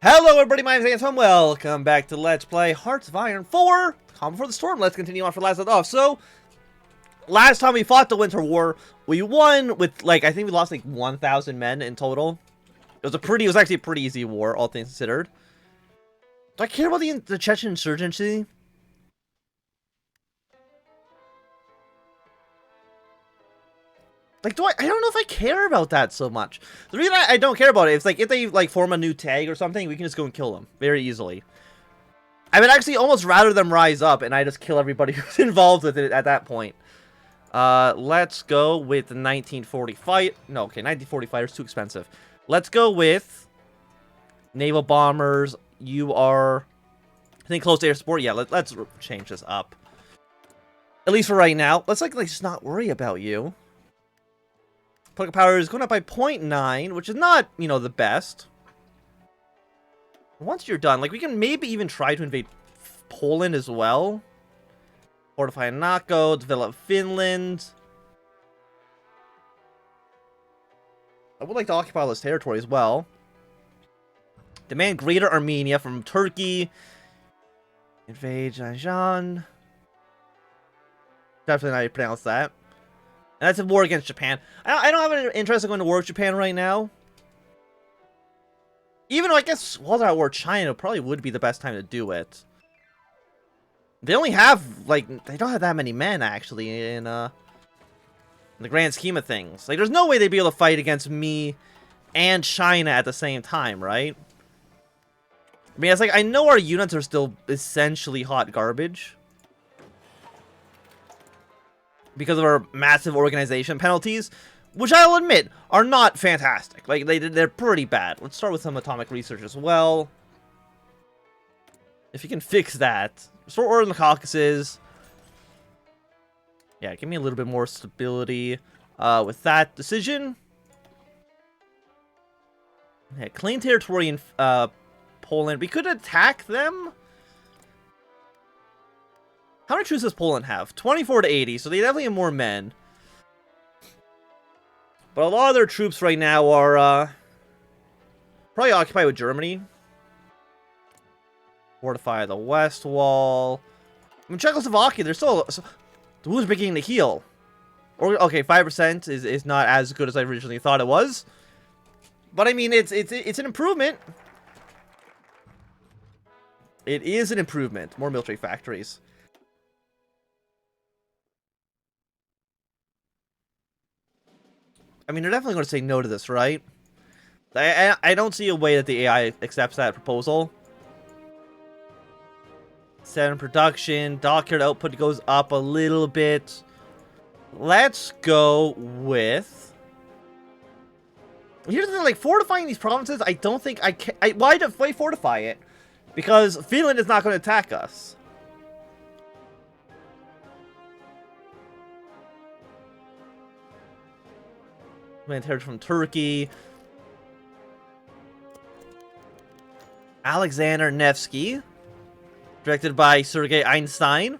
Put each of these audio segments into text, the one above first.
Hello everybody, my name is Anton. Welcome back to Let's Play Hearts of Iron 4, Calm Before the Storm. Let's continue on for last left off. So, last time we fought the Winter War, we won with, like, I think we lost, like, 1,000 men in total. It was actually a pretty easy war, all things considered. Do I care about the Chechen insurgency? Like, I don't know if I care about that so much. The reason I don't care about it is, like, if they, like, form a new tag or something, we can just go and kill them very easily. I would actually almost rather them rise up and I just kill everybody who's involved with it at that point. Let's go with the 1940 fight. No, okay, 1940 fighter is too expensive. Let's go with naval bombers. You are, I think, close to air support. Yeah, let's change this up. At least for right now. Let's, like just not worry about you. Political power is going up by 0.9, which is not, you know, the best. Once you're done, like, we can maybe even try to invade Poland as well. Fortify Monaco, develop Finland. I would like to occupy all this territory as well. Demand Greater Armenia from Turkey. Invade Azerbaijan. Definitely not how you pronounce that. And that's a war against Japan. I don't have an interest in going to war with Japan right now. Even though I guess while they're at war with China probably would be the best time to do it. They only have, like, they don't have that many men, actually, in the grand scheme of things. Like, there's no way they'd be able to fight against me and China at the same time, right? I mean, it's like, I know our units are still essentially hot garbage. Because of our massive organization penalties, which I'll admit are not fantastic. Like, they're pretty bad. Let's start with some atomic research as well. If you can fix that. Restore order in the Caucasus. Yeah, give me a little bit more stability with that decision. Yeah, claim territory in Poland. We could attack them. How many troops does Poland have? 24 to 80, so they definitely have more men. But a lot of their troops right now are probably occupied with Germany. Fortify the West Wall. I mean, Czechoslovakia, they're still... the wound's beginning to heal. Or, okay, 5% is not as good as I originally thought it was. But, I mean, it's an improvement. It is an improvement. More military factories. I mean, they're definitely going to say no to this, right? I don't see a way that the AI accepts that proposal. 7 production. Dockyard output goes up a little bit. Let's go with... Here's the thing, like, fortifying these provinces, I don't think I can... Why fortify it? Because Finland is not going to attack us. Territory from Turkey. Alexander Nevsky. Directed by Sergei Einstein.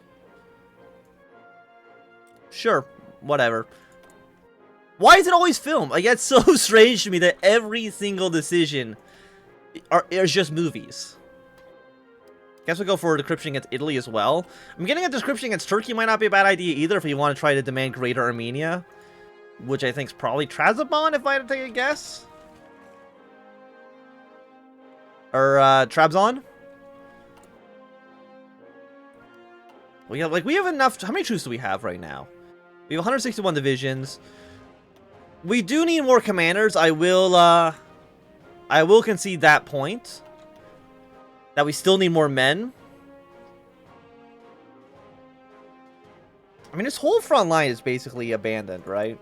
Sure, whatever. Why is it always filmed? Like, that's so strange to me that every single decision is just movies. Guess we'll go for a decryption against Italy as well. I'm getting a decryption against Turkey might not be a bad idea either if you want to try to demand Greater Armenia. Which I think is probably Trabzon, if I had to take a guess. Or, Trabzon. We have enough... How many troops do we have right now? We have 161 divisions. We do need more commanders. I will concede that point. That we still need more men. I mean, this whole front line is basically abandoned, right?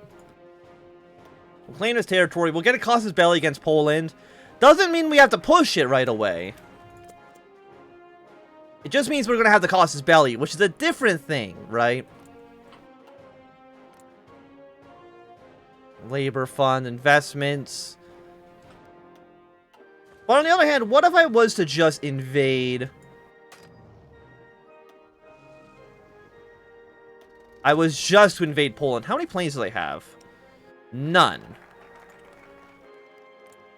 We'll claim this territory. We'll get a casus belli against Poland. Doesn't mean we have to push it right away. It just means we're going to have the casus belli, which is a different thing, right? Labor fund, investments. But on the other hand, what if I was to just invade? I was just to invade Poland. How many planes do they have? None.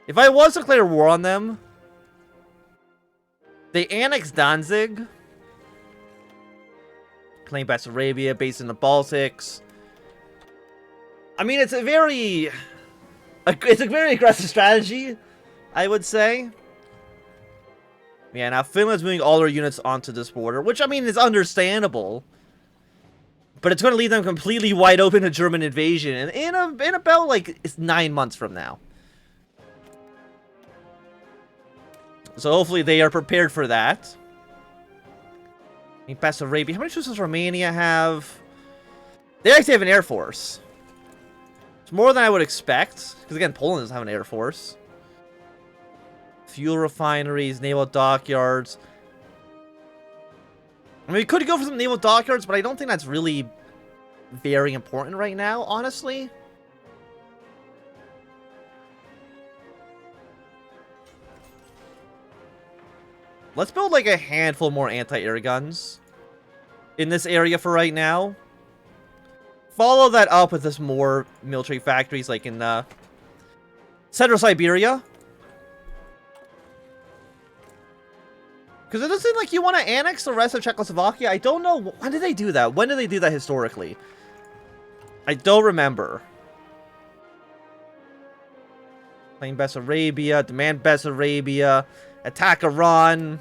If I was to declare war on them, They annexed Danzig. Claim Bessarabia, based in the Baltics. I mean, it's a very aggressive strategy, I would say. Yeah, now Finland's moving all their units onto this border, which, I mean, is understandable. But it's going to leave them completely wide open to German invasion in about, like, it's 9 months from now. So hopefully they are prepared for that. Bessarabia. How many troops does Romania have? They actually have an air force. It's more than I would expect. Because, again, Poland doesn't have an air force. Fuel refineries, naval dockyards. I mean, we could go for some naval dockyards, but I don't think that's really very important right now, honestly. Let's build, like, a handful more anti-air guns in this area for right now. Follow that up with this more military factories, like in Central Siberia. Because it doesn't like you want to annex the rest of Czechoslovakia. I don't know. When did they do that? When did they do that historically? I don't remember. Claim Bessarabia, demand Bessarabia, attack Iran.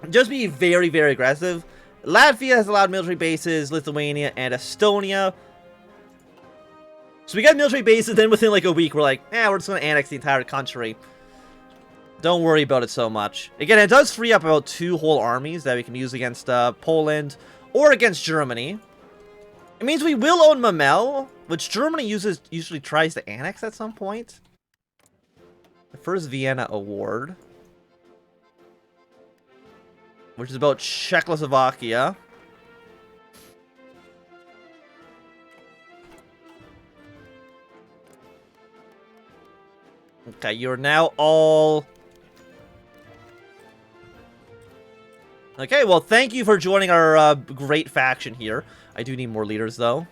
Just be very, very aggressive. Latvia has allowed military bases, Lithuania and Estonia. So we got military bases, then within like a week, we're like, we're just going to annex the entire country. Don't worry about it so much. Again, it does free up about 2 whole armies that we can use against Poland or against Germany. It means we will own Mamel, which Germany usually tries to annex at some point. The first Vienna Award, which is about Czechoslovakia. Okay, you're now all... Okay, well, thank you for joining our great faction here. I do need more leaders, though.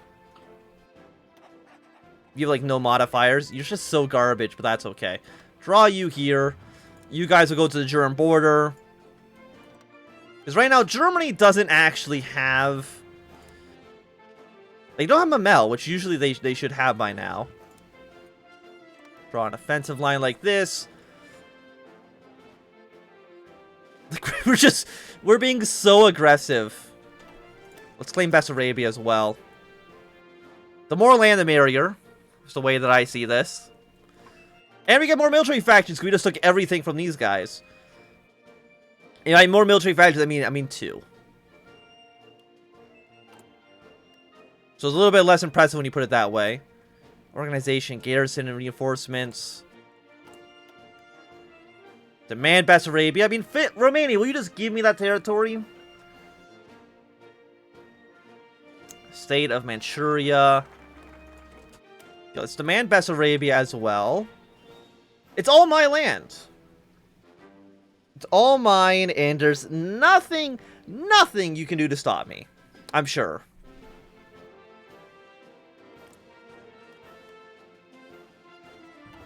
You have, like, no modifiers. You're just so garbage, but that's okay. Draw you here. You guys will go to the German border. Because right now, Germany doesn't actually have... They don't have Mamel, which usually they should have by now. Draw an offensive line like this. We're being so aggressive. Let's claim Bessarabia as well. The more land, the merrier. That's the way that I see this. And we get more military factions, because we just took everything from these guys. And by more military factions, I mean 2. So it's a little bit less impressive when you put it that way. Organization, garrison, and reinforcements. Demand Bessarabia. I mean, Romania, will you just give me that territory? State of Manchuria. Let's demand Bessarabia as well. It's all my land. It's all mine, and there's nothing you can do to stop me. I'm sure.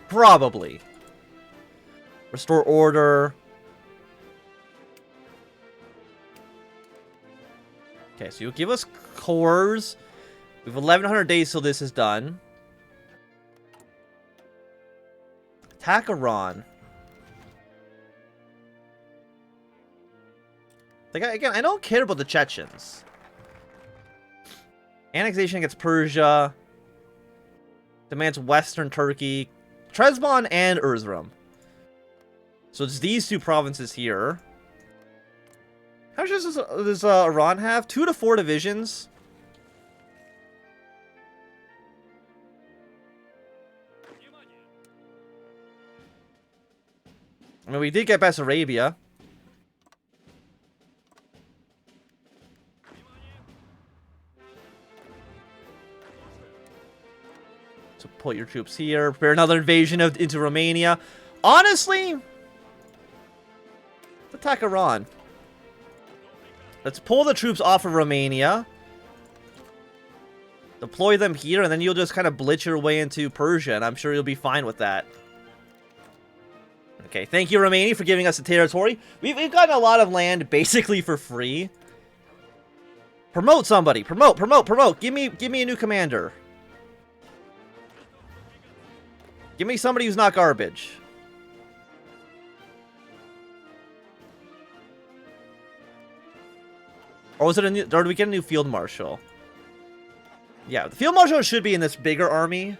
Probably. Restore order. Okay, so you'll give us cores. We have 1,100 days till this is done. Attack Iran. Like, again, I don't care about the Chechens. Annexation against Persia. Demands Western Turkey. Trezban and Erzurum. So it's these 2 provinces here. How much does Iran have? 2 to 4 divisions. I mean, we did get Bessarabia. So put your troops here. Prepare another invasion into Romania. Honestly, let's attack Iran. Let's pull the troops off of Romania. Deploy them here, and then you'll just kind of blitz your way into Persia, and I'm sure you'll be fine with that. Okay, thank you, Romania, for giving us the territory. We've gotten a lot of land basically for free. Promote somebody. Promote, promote, promote. Give me a new commander. Give me somebody who's not garbage. Or was it a new, or did we get a new field marshal? Yeah, the field marshal should be in this bigger army.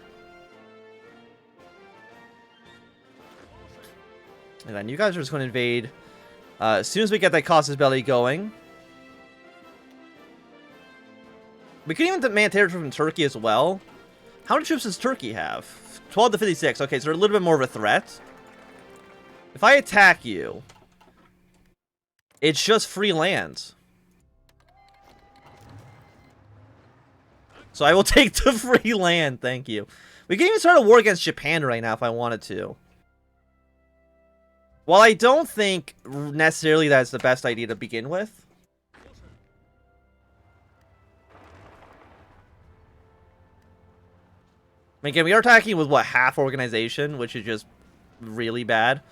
And then you guys are just going to invade as soon as we get that Casus Belli going. We can even demand territory from Turkey as well. How many troops does Turkey have? 12 to 56. Okay, so they're a little bit more of a threat. If I attack you, it's just free land. So I will take the free land, thank you. We can even start a war against Japan right now if I wanted to. While I don't think necessarily that's the best idea to begin with. I mean, again, we are attacking with, what, half organization, which is just really bad.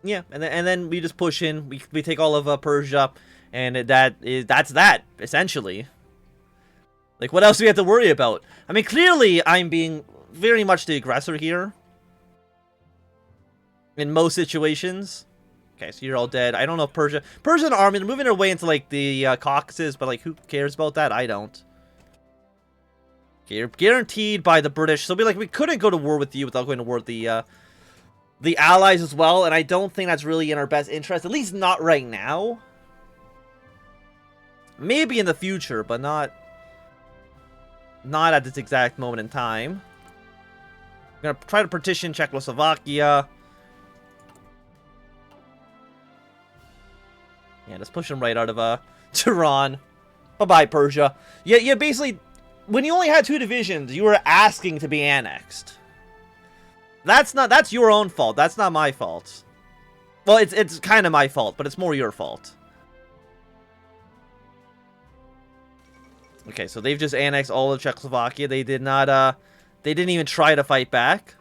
Yeah, and then we just push in. We take all of Persia, and that's that essentially. Like, what else do we have to worry about? I mean, clearly I'm being very much the aggressor here. In most situations. Okay, so you're all dead. I don't know if Persia and Army, they're moving their way into like the Caucasus, but like who cares about that? I don't. Okay, you're guaranteed by the British. So be like, we couldn't go to war with you without going to war with the Allies as well, and I don't think that's really in our best interest, at least not right now. Maybe in the future, but not at this exact moment in time. I'm gonna try to partition Czechoslovakia. Yeah, just push them right out of Tehran. Bye-bye, Persia. Yeah, basically, when you only had 2 divisions, you were asking to be annexed. That's your own fault. That's not my fault. Well, it's kind of my fault, but it's more your fault. Okay, so they've just annexed all of Czechoslovakia. They did not they didn't even try to fight back.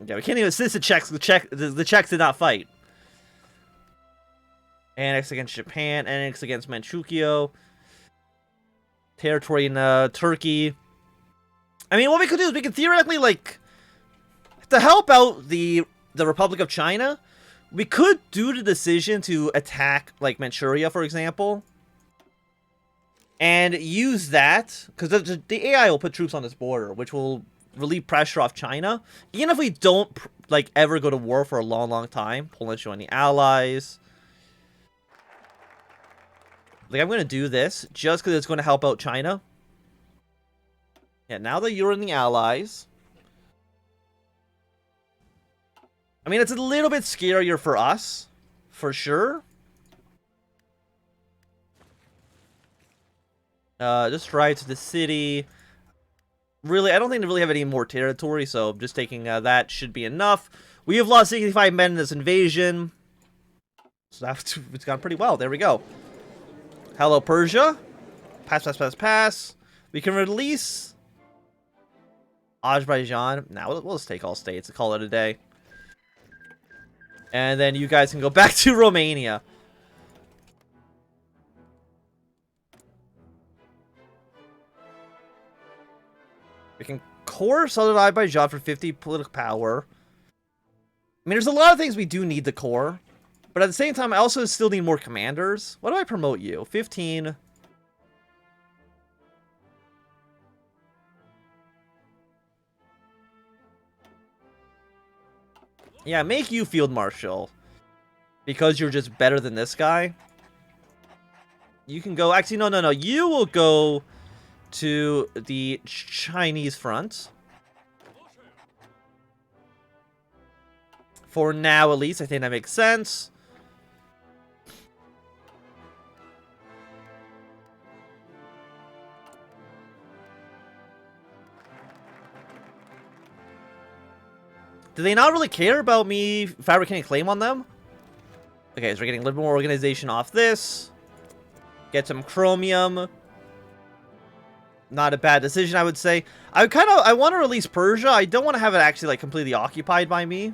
Yeah, we can't even assist the Czechs. The Czechs did not fight. Annex against Japan, annex against Manchukuo. Territory in Turkey. I mean, what we could do is we could theoretically, like, to help out the Republic of China, we could do the decision to attack, like, Manchuria, for example. And use that, because the AI will put troops on this border, which will relieve pressure off China. Even if we don't, like, ever go to war for a long, long time. Poland join the Allies. Like, I'm going to do this just because it's going to help out China. Yeah, now that you're in the Allies. I mean, it's a little bit scarier for us. For sure. Just drive to the city. Really, I don't think they really have any more territory, so just taking that should be enough. We have lost 65 men in this invasion. So it's gone pretty well. There we go. Hello, Persia. Pass, pass, pass, pass. We can release Azerbaijan. Now we'll just take all states and call it a day. And then you guys can go back to Romania. We can core Southern Azerbaijan for 50 political power. I mean, there's a lot of things we do need the core. But at the same time, I also still need more commanders. What do I promote you? 15. Yeah, make you field marshal. Because you're just better than this guy. You can go... Actually, no. You will go to the Chinese front. For now, at least. I think that makes sense. Do they not really care about me fabricating a claim on them? Okay, so we're getting a little more organization off this. Get some chromium. Not a bad decision, I would say. I want to release Persia. I don't want to have it actually like completely occupied by me.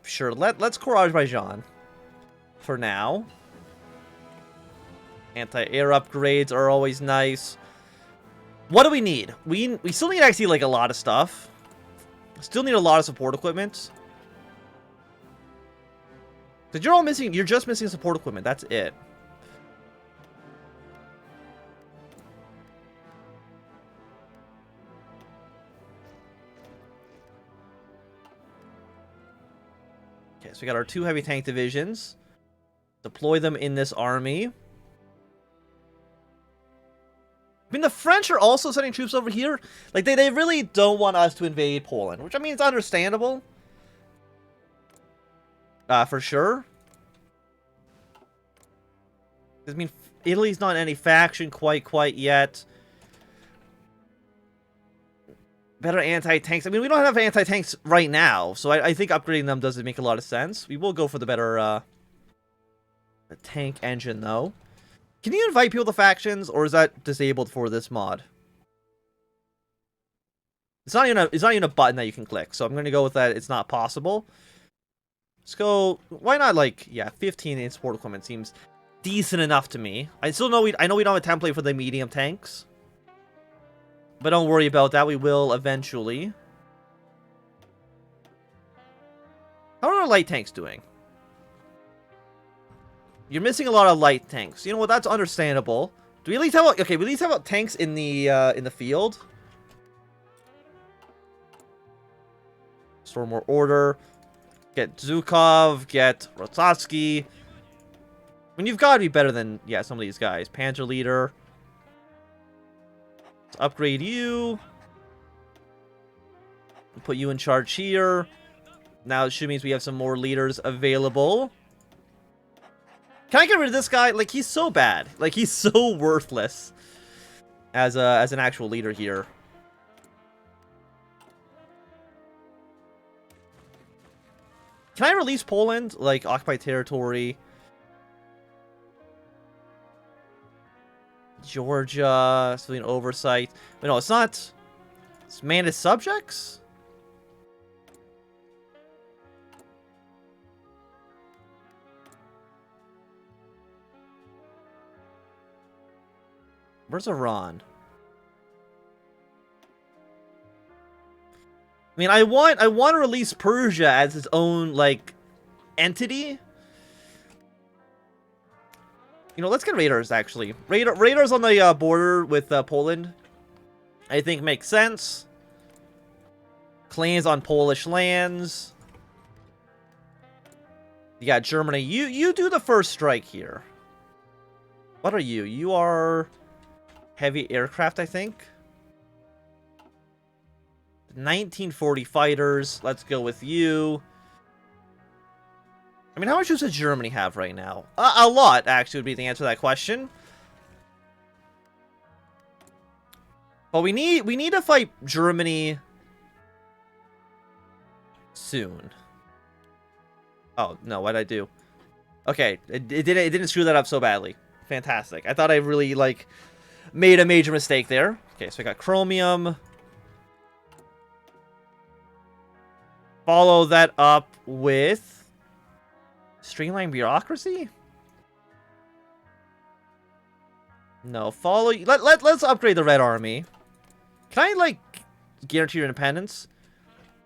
Sure. Let's core Azerbaijan for now. Anti-air upgrades are always nice. What do we need? We still need actually like a lot of stuff. Still need a lot of support equipment. Because you're all missing. You're just missing support equipment. That's it. Okay, so we got our 2 heavy tank divisions. Deploy them in this army. I mean, the French are also sending troops over here. Like, they really don't want us to invade Poland, which I mean, it's understandable. For sure. I mean, Italy's not in any faction quite yet. Better anti-tanks. I mean, we don't have anti-tanks right now, so I think upgrading them doesn't make a lot of sense. We will go for the better tank engine, though. Can you invite people to factions, or is that disabled for this mod? It's not even a button that you can click, so I'm going to go with that. It's not possible. Let's go. Why not, like, yeah, 15 in support equipment seems decent enough to me. I know we don't have a template for the medium tanks, but don't worry about that. We will eventually. How are our light tanks doing? You're missing a lot of light tanks. You know what? That's understandable. Do we at least have okay? We at least have tanks in the field. Store more order. Get Zhukov. Get Rototsky. I mean, you've got to be better than some of these guys. Panzer leader. Let's upgrade you. Put you in charge here. Now it should means we have some more leaders available. Can I get rid of this guy? Like, he's so bad. Like, he's so worthless as an actual leader here. Can I release Poland? Like, occupied territory. Georgia, civilian oversight. But no, it's not. It's managed subjects? Where's Iran? I mean, I want to release Persia as its own, like, entity. You know, let's get raiders, actually. Raiders on the border with Poland, I think makes sense. Claims on Polish lands. You got Germany. You do the first strike here. What are you? You are heavy aircraft, I think. 1940 fighters. Let's go with you. I mean, how much does Germany have right now? A lot, actually, would be the answer to that question. But we need to fight Germany soon. Oh no, what did I do? Okay, it didn't screw that up so badly. Fantastic. I thought I really like made a major mistake there. Okay, so I got chromium. Follow that up with streamline bureaucracy? No, follow. Let's upgrade the Red Army. Can I like guarantee your independence?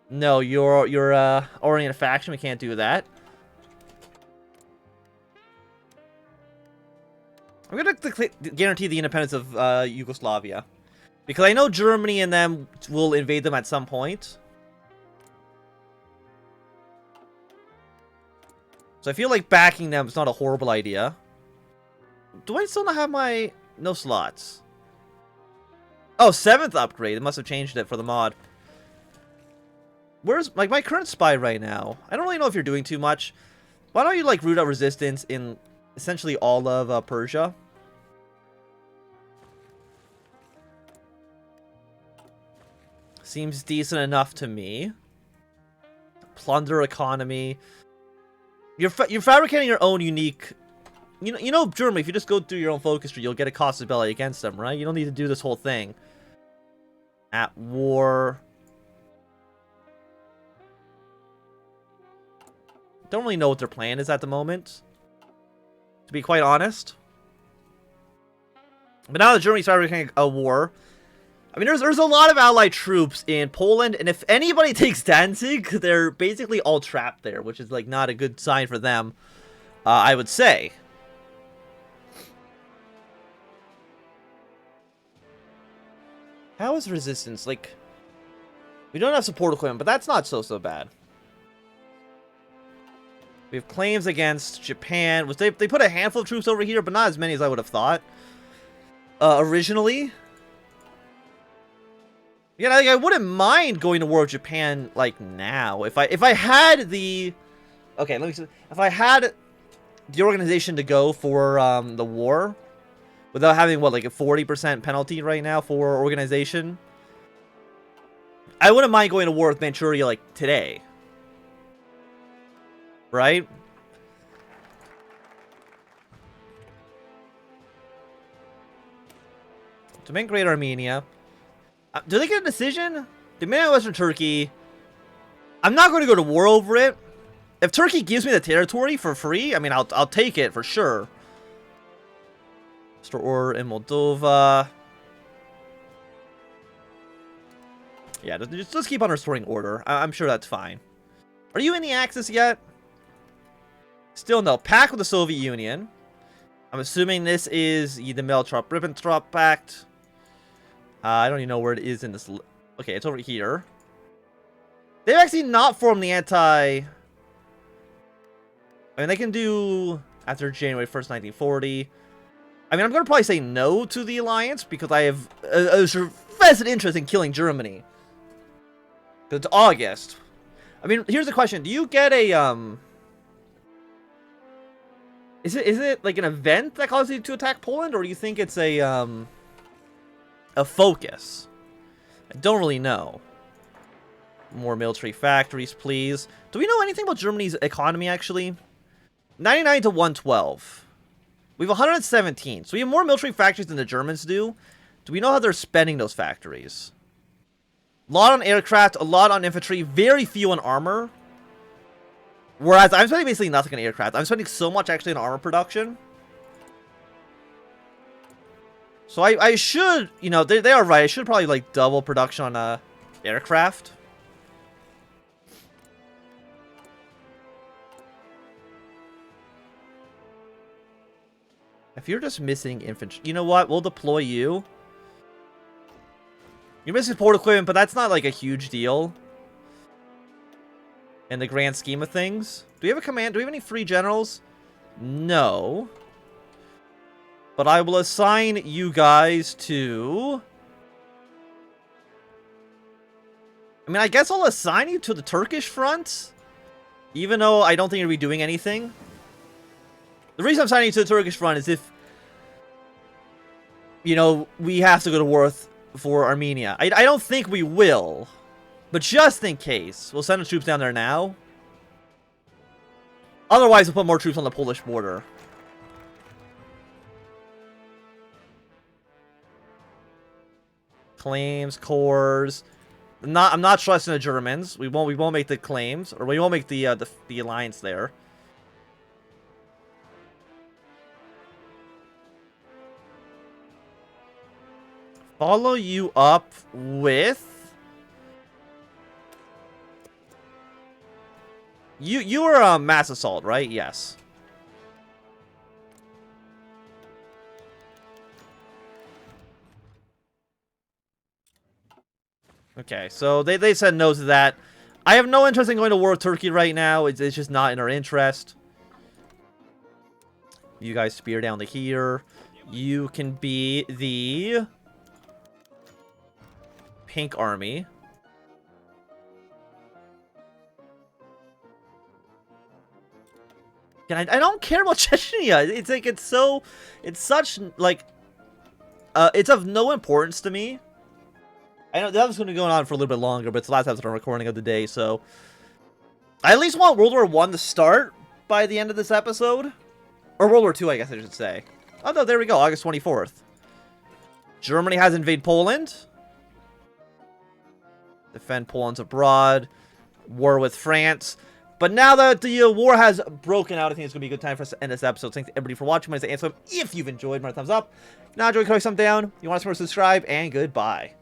No, you're already in a faction. We can't do that. I'm gonna guarantee the independence of Yugoslavia, because I know Germany and them will invade them at some point. So I feel like backing them is not a horrible idea. Do I still not have my... No slots. Oh, 7th upgrade. It must have changed it for the mod. Where's like my current spy right now? I don't really know if you're doing too much. Why don't you like root out resistance in essentially all of Persia? Seems decent enough to me. Plunder economy. You're fabricating your own unique... You know, Germany, if you just go through your own focus tree, you'll get a cost ability against them, right? You don't need to do this whole thing. At war. Don't really know what their plan is at the moment, to be quite honest. But now that Germany's fabricating a war, I mean, there's a lot of allied troops in Poland, and if anybody takes Danzig, they're basically all trapped there, which is like not a good sign for them, I would say. How is resistance? Like, we don't have support equipment, but that's not so bad. We have claims against Japan, which they put a handful of troops over here, but not as many as I would have thought. Originally. Yeah, like, I wouldn't mind going to war with Japan, like, now. If I had the... Okay, let me see. If I had the organization to go for the war, without having, what, like a 40% penalty right now for organization, I wouldn't mind going to war with Manchuria, like, today. Right? To make Great Armenia. Do they get a decision? Demand Western Turkey. I'm not going to go to war over it. If Turkey gives me the territory for free, I mean, I'll take it for sure. Store order in Moldova. Yeah, just keep on restoring order. I'm sure that's fine. Are you in the Axis yet? Still no. Pact with the Soviet Union. I'm assuming this is the Molotov-Ribbentrop Pact. I don't even know where it is in this. Okay, it's over here. They've actually not formed the anti... I mean, they can do after January 1st, 1940. I mean, I'm going to probably say no to the alliance because I have a vested interest in killing Germany. It's August. I mean, here's the question. Do you get a... Is it like an event that causes you to attack Poland, or do you think it's a focus? I don't really know. More military factories, please. Do we know anything about Germany's economy, actually? 99 to 112. We have 117, so we have more military factories than the Germans do. Do we know how they're spending those factories? A lot on aircraft, a lot on infantry, very few on armor. Whereas I'm spending basically nothing on aircraft. I'm spending so much actually on armor production. So I should, you know, they are right. I should probably like double production on aircraft. If you're just missing infantry, you know what? We'll deploy you. You're missing support equipment, but that's not like a huge deal in the grand scheme of things. Do we have a command? Do we have any free generals? No. But I will assign you guys to... I mean, I guess I'll assign you to the Turkish front. Even though I don't think you'll be doing anything. The reason I'm signing you to the Turkish front is if... You know, we have to go to war for Armenia. I don't think we will. But just in case, we'll send the troops down there now. Otherwise, we'll put more troops on the Polish border. Claims, cores. I'm not trusting the Germans. We won't make the claims, or we won't make the alliance there. Follow you up with... You were a mass assault, right? Yes. Okay, so they said no to that. I have no interest in going to war with Turkey right now. It's just not in our interest. You guys spear down to here. You can be the Pink Army. And I don't care about Chechnya. It's like it's such like it's of no importance to me. I know that was going to go on for a little bit longer, but it's the last episode I'm recording of the day, so I at least want World War I to start by the end of this episode. Or World War II, I guess I should say. Oh, no, there we go, August 24th. Germany has invaded Poland. Defend Poland's abroad. War with France. But now that the war has broken out, I think it's going to be a good time for us to end this episode. Thanks to everybody for watching. My name is Ansem. If you've enjoyed, my thumbs up. If not enjoyed, click thumbs down. You want to subscribe, and goodbye.